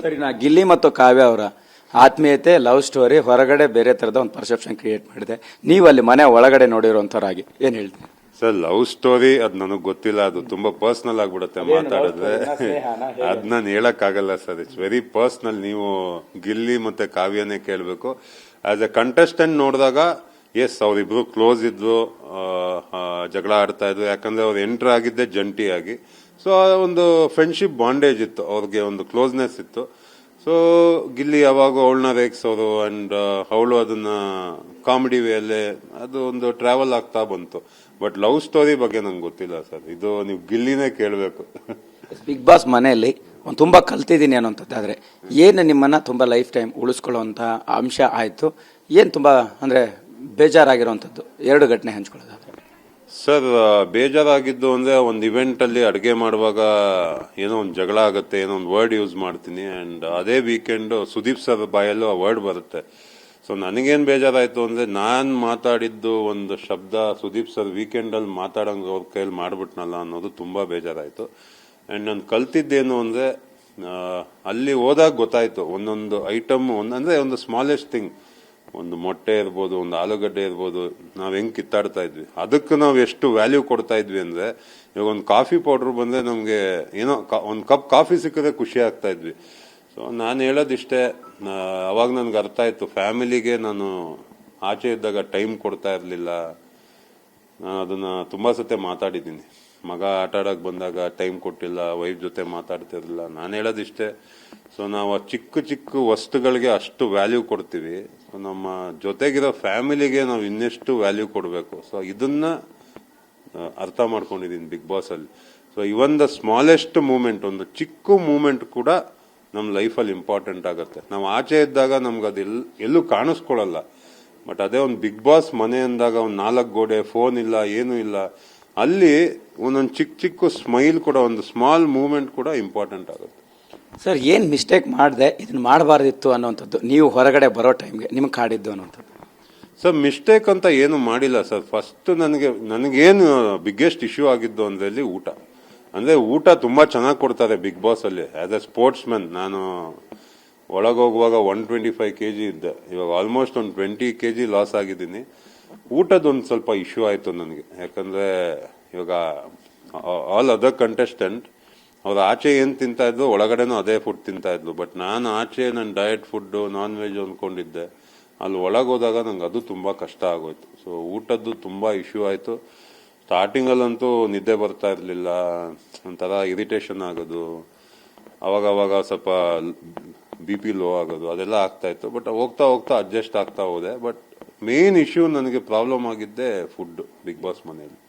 ಸರಿ, ನಾ ಗಿಲ್ಲಿ ಮತ್ತು ಕಾವ್ಯ ಅವರ ಆತ್ಮೀಯತೆ, ಲವ್ ಸ್ಟೋರಿ ಹೊರಗಡೆ ಬೇರೆ ತರದ ಒಂದು ಪರ್ಸೆಪ್ಷನ್ ಕ್ರಿಯೇಟ್ ಮಾಡಿದೆ. ನೀವು ಅಲ್ಲಿ ಮನೆ ಒಳಗಡೆ ನೋಡಿರೋಂಥವ್ರಾಗಿ ಏನ್ ಹೇಳ್ತೀರಿ? ಸರ್, ಲವ್ ಸ್ಟೋರಿ ಅದ್ ನನಗ್ ಗೊತ್ತಿಲ್ಲ. ಅದು ತುಂಬಾ ಪರ್ಸನಲ್ ಆಗ್ಬಿಡುತ್ತೆ ಮಾತಾಡಿದ್ರೆ. ಅದ್ ನಾನು ಹೇಳಕ್ ಆಗಲ್ಲ ಸರ್. It's very personal. ನೀವು ಗಿಲ್ಲಿ ಮತ್ತೆ ಕಾವ್ಯನೇ ಕೇಳ್ಬೇಕು. ಆಸ್ ಎ ಕಂಟೆಸ್ಟೆಂಟ್ ನೋಡಿದಾಗ ಎಸ್, ಅವ್ರಿಬ್ರು ಕ್ಲೋಸ್ ಇದ್ರು, ಜಗಳ ಆಡ್ತಾ ಇದ್ರು. ಯಾಕಂದ್ರೆ ಅವ್ರು ಎಂಟರ್ ಆಗಿದ್ದೆ ಜಂಟಿಯಾಗಿ. ಸೊ ಒಂದು ಫ್ರೆಂಡ್ಶಿಪ್ ಬಾಂಡೇಜ್ ಇತ್ತು, ಅವ್ರಿಗೆ ಒಂದು ಕ್ಲೋಸ್ನೆಸ್ ಇತ್ತು. ಸೊ ಗಿಲ್ಲಿ ಯಾವಾಗ ಅವಳನ್ನ ರೇಗಿಸೋರು ಅಂಡ್ ಅವಳು ಅದನ್ನ ಕಾಮಿಡಿ ವೇಲೆ ಅದು ಒಂದು ಟ್ರಾವೆಲ್ ಆಗ್ತಾ ಬಂತು. ಬಟ್ ಲವ್ ಸ್ಟೋರಿ ಬಗ್ಗೆ ನಂಗೆ ಗೊತ್ತಿಲ್ಲ ಸರ್. ಇದು ನೀವು ಗಿಲ್ಲಿನೇ ಕೇಳಬೇಕು. ಬಿಗ್ ಬಾಸ್ ಮನೆಯಲ್ಲಿ ಒಂದು ತುಂಬಾ ಕಲ್ತಿದ್ದೀನಿ ಅನ್ನೋಂಥದ್ದಾದ್ರೆ ಏನು ನಿಮ್ಮನ್ನ ತುಂಬಾ ಲೈಫ್ ಟೈಮ್ ಉಳಿಸ್ಕೊಳ್ಳುವಂತ ಅಂಶ ಆಯ್ತು? ಏನ್ ತುಂಬಾ ಅಂದ್ರೆ ಬೇಜಾರಾಗಿರುವಂತದ್ದು ಎರಡು ಘಟನೆ ಹಂಚ್ಕೊಳ್ಳೋದಾದ್ರೆ? ಸರ್, ಬೇಜಾರಾಗಿದ್ದು ಅಂದ್ರೆ ಒಂದು ಇವೆಂಟ್ ಅಲ್ಲಿ ಅಡುಗೆ ಮಾಡುವಾಗ ಏನೋ ಒಂದು ಜಗಳ ಆಗುತ್ತೆ, ಏನೋ ಒಂದು ವರ್ಡ್ ಯೂಸ್ ಮಾಡ್ತೀನಿ ಅಂಡ್ ಅದೇ ವೀಕೆಂಡ್ ಸುದೀಪ್ ಸರ್ ಬಾಯಲ್ಲೂ ಆ ವರ್ಡ್ ಬರುತ್ತೆ. ಸೊ ನನಗೇನ್ ಬೇಜಾರಾಯ್ತು ಅಂದ್ರೆ ನಾನ್ ಮಾತಾಡಿದ್ದು ಒಂದು ಶಬ್ದ ಸುದೀಪ್ ಸರ್ ವೀಕೆಂಡ್ ಅಲ್ಲಿ ಮಾತಾಡಂಗ ಅವ್ರ ಕೈಯಲ್ಲಿ ಮಾಡ್ಬಿಟ್ನಲ್ಲ ಅನ್ನೋದು ತುಂಬಾ ಬೇಜಾರಾಯ್ತು. ಅಂಡ್ ನಾನು ಕಲ್ತಿದ್ದೇನು ಅಂದ್ರೆ ಅಲ್ಲಿ ಹೋದಾಗ ಗೊತ್ತಾಯ್ತು ಒಂದೊಂದು ಐಟಮ್ ಅಂದ್ರೆ ಒಂದು ಸ್ಮಾಲೆಸ್ಟ್ ಥಿಂಗ್, ಒಂದು ಮೊಟ್ಟೆ ಇರ್ಬೋದು, ಒಂದು ಆಲೂಗಡ್ಡೆ ಇರ್ಬೋದು, ನಾವ್ ಹೆಂಗ್ ಕಿತ್ತಾಡ್ತಾ ಇದ್ವಿ, ಅದಕ್ಕೆ ನಾವು ಎಷ್ಟು ವ್ಯಾಲ್ಯೂ ಕೊಡ್ತಾ ಇದ್ವಿ ಅಂದ್ರೆ ಇವಾಗ ಒಂದು ಕಾಫಿ ಪೌಡರ್ ಬಂದ್ರೆ ನಮ್ಗೆ ಏನೋ ಒಂದು ಕಪ್ ಕಾಫಿ ಸಿಕ್ಕಿದ್ರೆ ಖುಷಿ ಆಗ್ತಾ ಇದ್ವಿ. ಸೊ ನಾನು ಹೇಳೋದಿಷ್ಟೇ, ಅವಾಗ ನನ್ಗೆ ಅರ್ಥ ಆಯ್ತು ಫ್ಯಾಮಿಲಿಗೆ ನಾನು ಆಚೆ ಇದ್ದಾಗ ಟೈಮ್ ಕೊಡ್ತಾ ಇರ್ಲಿಲ್ಲ. ನಾನು ಅದನ್ನ ತುಂಬಾ ಸತಿ ಮಾತಾಡಿದ್ದೀನಿ. ಮಗ ಆಟ ಆಡಕ್ ಬಂದಾಗ ಟೈಮ್ ಕೊಟ್ಟಿಲ್ಲ, ವೈಫ್ ಜೊತೆ ಮಾತಾಡ್ತಿರ್ಲಿಲ್ಲ. ನಾನು ಹೇಳೋದಿಷ್ಟೇ, ಸೊ ನಾವು ಚಿಕ್ಕ ಚಿಕ್ಕ ವಸ್ತುಗಳಿಗೆ ಅಷ್ಟು ವ್ಯಾಲ್ಯೂ ಕೊಡ್ತೀವಿ. ಸೊ ನಮ್ಮ ಜೊತೆಗಿರೋ ಫ್ಯಾಮಿಲಿಗೆ ನಾವು ಇನ್ನೆಷ್ಟು ವ್ಯಾಲ್ಯೂ ಕೊಡಬೇಕು. ಸೊ ಇದನ್ನ ಅರ್ಥ ಮಾಡ್ಕೊಂಡಿದ್ದೀನಿ ಬಿಗ್ ಬಾಸ್ ಅಲ್ಲಿ. So even the smallest moment, ಒಂದು ಚಿಕ್ಕ ಮೂಮೆಂಟ್ ಕೂಡ ನಮ್ಮ ಲೈಫಲ್ಲಿ ಇಂಪಾರ್ಟೆಂಟ್ ಆಗುತ್ತೆ. ನಾವು ಆಚೆ ಇದ್ದಾಗ ನಮ್ಗೆ ಅದು ಎಲ್ಲೂ ಕಾಣಿಸ್ಕೊಳ್ಳಲ್ಲ. ಬಟ್ ಅದೇ ಒಂದು ಬಿಗ್ ಬಾಸ್ ಮನೆ ಅಂದಾಗ ಒಂದು 4 ಗೋಡೆ, ಫೋನ್ ಇಲ್ಲ, ಏನೂ ಇಲ್ಲ, ಅಲ್ಲಿ ಒಂದೊಂದು ಚಿಕ್ಕ ಚಿಕ್ಕ ಸ್ಮೈಲ್ ಕೂಡ, ಒಂದು ಸ್ಮಾಲ್ ಮೂಮೆಂಟ್ ಕೂಡ ಇಂಪಾರ್ಟೆಂಟ್ ಆಗುತ್ತೆ. ಸರ್, ಏನ್ ಮಿಸ್ಟೇಕ್ ಮಾಡಿದೆ, ಇದನ್ನ ಮಾಡಬಾರ್ದಿತ್ತು ಅನ್ನೋಂಥದ್ದು ನೀವು ಹೊರಗಡೆ ಬರೋ ಟೈಮ್ಗೆ ನಿಮ್ಗೆ ಕಾಡಿದ್ದು ಅನ್ನೋಂಥದ್ದು? ಸರ್, ಮಿಸ್ಟೇಕ್ ಅಂತ ಏನು ಮಾಡಿಲ್ಲ ಸರ್. ಫಸ್ಟ್ ನನಗೇನು ಬಿಗ್ಗೆಸ್ಟ್ ಇಶ್ಯೂ ಆಗಿದ್ದು ಅಂದ್ರೆ ಊಟ. ಅಂದ್ರೆ ಊಟ ತುಂಬಾ ಚೆನ್ನಾಗಿ ಕೊಡ್ತಾರೆ ಬಿಗ್ ಬಾಸ್ ಅಲ್ಲಿ. ಆಸ್ ಎ ಸ್ಪೋರ್ಟ್ಸ್ ಮ್ಯಾನ್ ನಾನು ಒಳಗೋಗುವಾಗ 125 kg ಇದ್ದೆ. ಇವಾಗ ಆಲ್ಮೋಸ್ಟ್ ಒಂದು 20 kg ಲಾಸ್ ಆಗಿದ್ದೀನಿ. ಊಟದೊಂದು ಸ್ವಲ್ಪ ಇಶ್ಯೂ ಆಯ್ತು ನನಗೆ. ಯಾಕಂದ್ರೆ ಇವಾಗ ಆಲ್ ಅದರ್ ಕಂಟೆಸ್ಟೆಂಟ್ ಅವ್ರು ಆಚೆ ಏನ್ ತಿಂತಾ ಇದ್ರು, ಒಳಗಡೆನೂ ಅದೇ ಫುಡ್ ತಿಂತಾ ಇದ್ರು. ಬಟ್ ನಾನು ಆಚೆ ನನ್ನ ಡಯಟ್ ಫುಡ್, ನಾನ್ ವೆಜ್ ಅಂದ್ಕೊಂಡಿದ್ದೆ. ಅಲ್ಲಿ ಒಳಗೋದಾಗ ನಂಗೆ ಅದು ತುಂಬಾ ಕಷ್ಟ ಆಗೋಯ್ತು. ಸೊ ಊಟದ್ದು ತುಂಬಾ ಇಶ್ಯೂ ಆಯ್ತು. ಸ್ಟಾರ್ಟಿಂಗ್ ಅಲ್ಲಂತೂ ನಿದ್ದೆ ಬರ್ತಾ ಇರ್ಲಿಲ್ಲ, ಒಂಥರ ಇರಿಟೇಷನ್ ಆಗೋದು, ಅವಾಗ ಸ್ವಲ್ಪ BP ಲೋ ಆಗೋದು, ಅದೆಲ್ಲ ಆಗ್ತಾ ಇತ್ತು. ಬಟ್ ಹೋಗ್ತಾ ಹೋಗ್ತಾ ಅಡ್ಜಸ್ಟ್ ಆಗ್ತಾ ಹೋದೆ. ಬಟ್ ಮೇನ್ ಇಶ್ಯೂ ನನಗೆ ಪ್ರಾಬ್ಲಮ್ ಆಗಿದ್ದೆ ಫುಡ್ ಬಿಗ್ ಬಾಸ್ ಮನೆಯಲ್ಲಿ.